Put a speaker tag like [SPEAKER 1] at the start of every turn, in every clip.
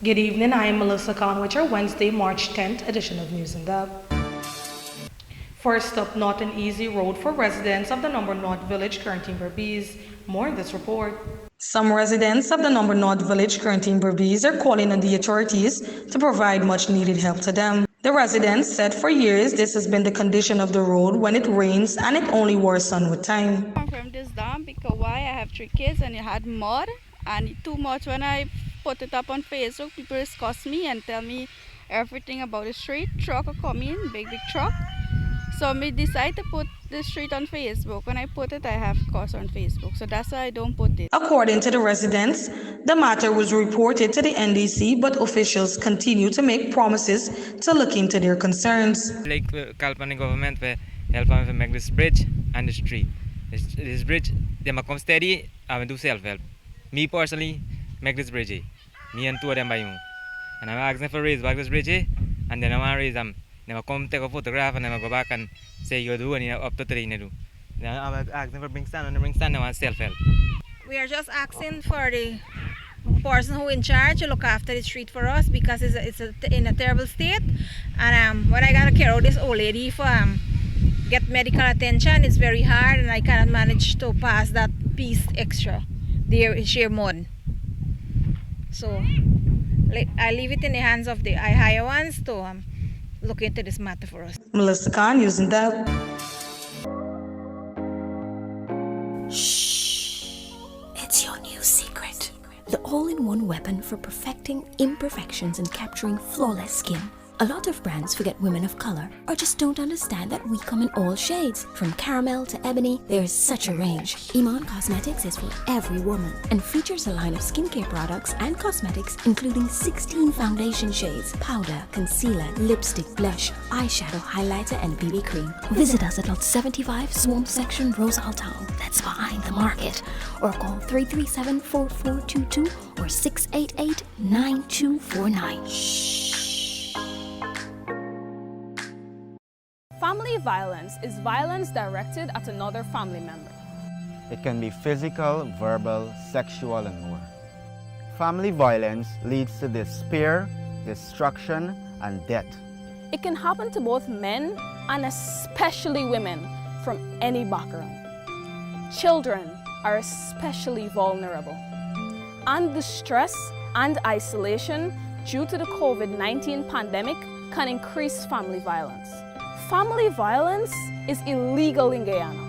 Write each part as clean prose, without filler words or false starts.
[SPEAKER 1] Good evening, I am Melissa Khan with your Wednesday, March 10th edition of News in Depth. First up, not an easy road for residents of the Number North Village, Quarantine Berbice. More in this report. Some residents of the Number North Village, Quarantine Berbice, are calling on the authorities to provide much needed help to them. The residents said for years this has been the condition of the road when it rains, and it only worsens with time.
[SPEAKER 2] I'm from this dam because why I have 3 kids and it had mud and too much. When I put it up on Facebook, people discuss me and tell me everything about the street. Truck will come in, big truck. So I decide to put the street on Facebook. When I put it, I have costs on Facebook. So that's why I don't put it.
[SPEAKER 1] According to the residents, the matter was reported to the NDC, but officials continue to make promises to look into their concerns.
[SPEAKER 3] Like Kalpani government will help them to make this bridge and the street. This bridge, they must come steady and do self-help. Me personally, make this bridge. Me and two of them by you. And I'm asking for raise back this bridge, and then I want to raise them. They come take a photograph and then go back and say you do and you up to 3 you do. Then I'm asking for bring stand and bring stand and want self-help.
[SPEAKER 4] We are just asking for the person who in charge to look after the street for us because it's in a terrible state. And when I gotta carry out this old lady for get medical attention, it's very hard and I cannot manage to pass that piece extra. There is sheer mud. So I leave it in the hands of the higher ones to look into this matter for us.
[SPEAKER 1] Melissa Khan, using that.
[SPEAKER 5] Shh. It's your new secret. The all-in-one weapon for perfecting imperfections and capturing flawless skin. A lot of brands forget women of color or just don't understand that we come in all shades. From caramel to ebony, there's such a range. Iman Cosmetics is for every woman and features a line of skincare products and cosmetics including 16 foundation shades, powder, concealer, lipstick, blush, eyeshadow, highlighter and BB cream. Visit us at Lot 75 Swamp Section, Rosal Town. That's behind the market. Or call 337-4422 or 688-9249. Shh.
[SPEAKER 6] Family violence is violence directed at another family member.
[SPEAKER 7] It can be physical, verbal, sexual, and more. Family violence leads to despair, destruction, and death.
[SPEAKER 6] It can happen to both men and especially women from any background. Children are especially vulnerable. And the stress and isolation due to the COVID-19 pandemic can increase family violence. Family violence is illegal in Guyana.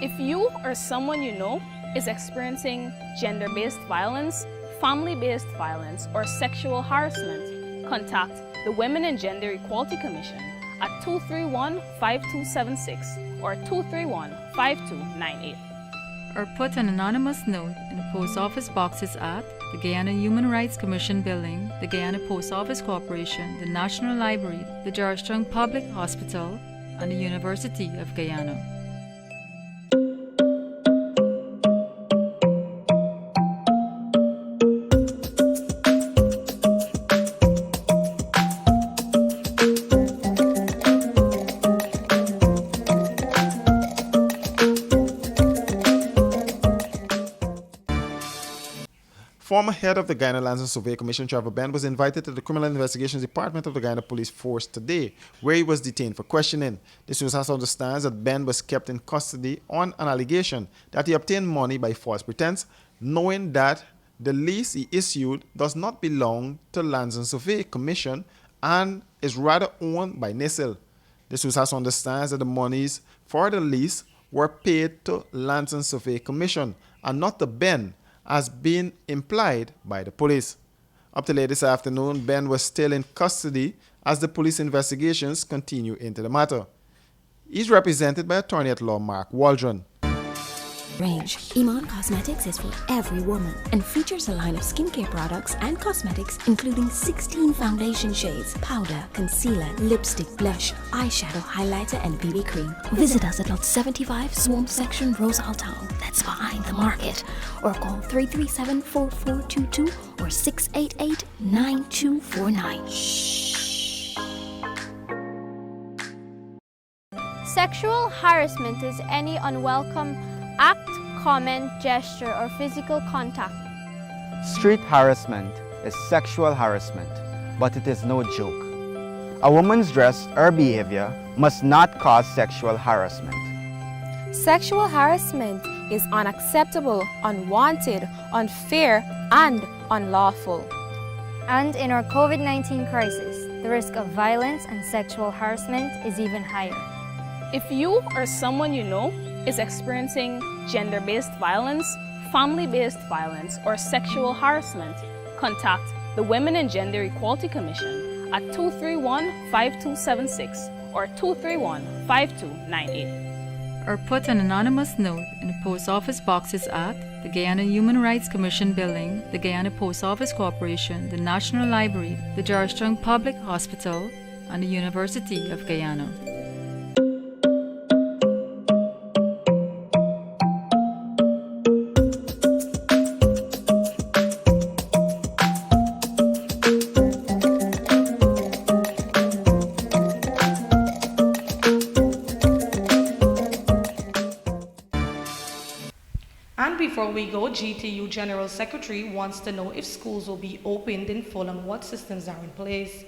[SPEAKER 6] If you or someone you know is experiencing gender-based violence, family-based violence, or sexual harassment, contact the Women and Gender Equality Commission at 231-5276 or 231-5298.
[SPEAKER 8] Or put an anonymous note in the post office boxes at the Guyana Human Rights Commission Building, the Guyana Post Office Corporation, the National Library, the Georgetown Public Hospital, and the University of Guyana.
[SPEAKER 9] Former head of the Guyana Lands and Survey Commission, Trevor Ben, was invited to the Criminal Investigations Department of the Guyana Police Force today, where he was detained for questioning. This news has understands that Ben was kept in custody on an allegation that he obtained money by false pretense, knowing that the lease he issued does not belong to Lands and Survey Commission and is rather owned by NISIL. This news has understands that the monies for the lease were paid to Lands and Survey Commission and not to Ben, as being implied by the police. Up to late this afternoon, Ben was still in custody as the police investigations continue into the matter. He's represented by attorney at law Mark Waldron.
[SPEAKER 5] Range. Iman Cosmetics is for every woman and features a line of skincare products and cosmetics including 16 foundation shades, powder, concealer, lipstick, blush, eyeshadow, highlighter, and BB cream. Visit us at Lot 75 Swamp Section, Rosal Town. That's behind the market. Or call 337-4422 or 688-9249. Shh.
[SPEAKER 10] Sexual harassment is any unwelcome act, comment, gesture, or physical contact.
[SPEAKER 7] Street harassment is sexual harassment, but it is no joke. A woman's dress or behavior must not cause sexual harassment.
[SPEAKER 6] Sexual harassment is unacceptable, unwanted, unfair, and unlawful.
[SPEAKER 10] And in our COVID-19 crisis, the risk of violence and sexual harassment is even higher.
[SPEAKER 6] If you or someone you know is experiencing gender-based violence, family-based violence, or sexual harassment, contact the Women and Gender Equality Commission at 231-5276 or 231-5298.
[SPEAKER 8] Or put an anonymous note in the post office boxes at the Guyana Human Rights Commission Building, the Guyana Post Office Corporation, the National Library, the Georgetown Public Hospital, and the University of Guyana.
[SPEAKER 1] And before we go, GTU General Secretary wants to know if schools will be opened in full and what systems are in place.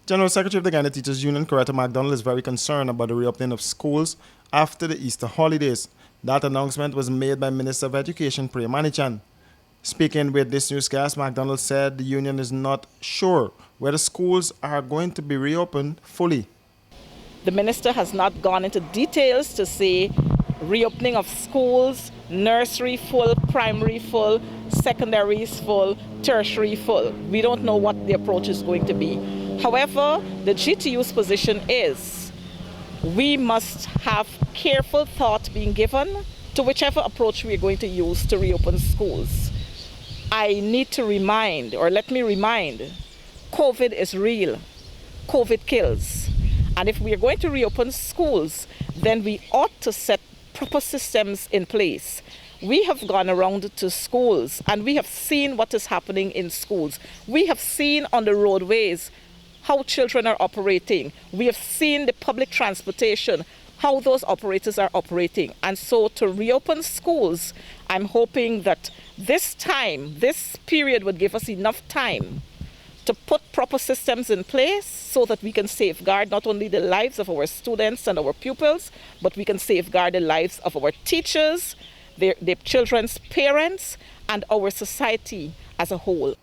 [SPEAKER 9] General Secretary of the Guyana Teachers Union, Coretta MacDonald, is very concerned about the reopening of schools after the Easter holidays. That announcement was made by Minister of Education, Priya Manichan. Speaking with this newscast, MacDonald said the union is not sure whether schools are going to be reopened fully.
[SPEAKER 11] The minister has not gone into details to say reopening of schools, nursery full, primary full, secondaries full, tertiary full. We don't know what the approach is going to be. However, the GTU's position is we must have careful thought being given to whichever approach we are going to use to reopen schools. I need to remind, or let me remind, COVID is real. COVID kills. And if we are going to reopen schools, then we ought to set proper systems in place. We have gone around to schools and we have seen what is happening in schools. We have seen on the roadways how children are operating. We have seen the public transportation, how those operators are operating. And so to reopen schools, I'm hoping that this period would give us enough time to put proper systems in place so that we can safeguard not only the lives of our students and our pupils, but we can safeguard the lives of our teachers, their children's parents, and our society as a whole.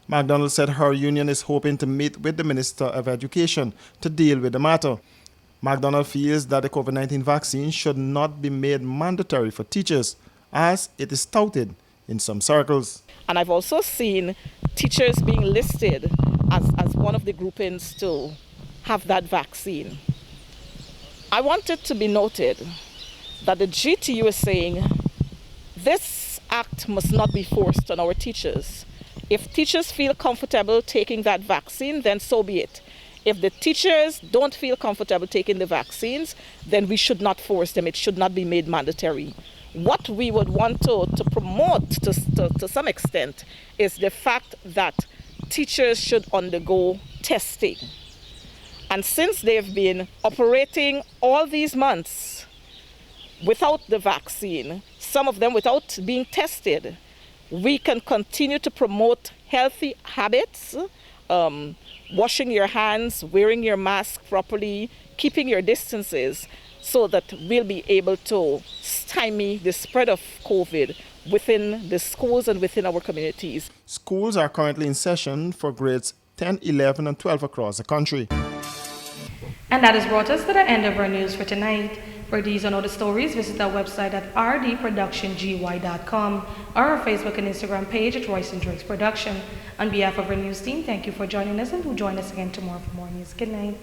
[SPEAKER 9] MacDonald said her union is hoping to meet with the Minister of Education to deal with the matter. MacDonald feels that the COVID-19 vaccine should not be made mandatory for teachers, as it is touted in some circles.
[SPEAKER 11] And I've also seen teachers being listed as one of the groupings to have that vaccine. I want it to be noted that the GTU is saying this act must not be forced on our teachers. If teachers feel comfortable taking that vaccine, then so be it. If the teachers don't feel comfortable taking the vaccines, then we should not force them. It should not be made mandatory. What we would want to promote to some extent is the fact that teachers should undergo testing. And since they've been operating all these months without the vaccine, some of them without being tested, we can continue to promote healthy habits, washing your hands, wearing your mask properly, keeping your distances, so that we'll be able to stymie the spread of COVID within the schools and within our communities.
[SPEAKER 9] Schools are currently in session for grades 10, 11, and 12 across the country.
[SPEAKER 1] And that has brought us to the end of our news for tonight. For these and other stories, visit our website at rdproductiongy.com or our Facebook and Instagram page at Royce and Drakes Production. On behalf of our news team, thank you for joining us, and do join us again tomorrow for more news. Good night.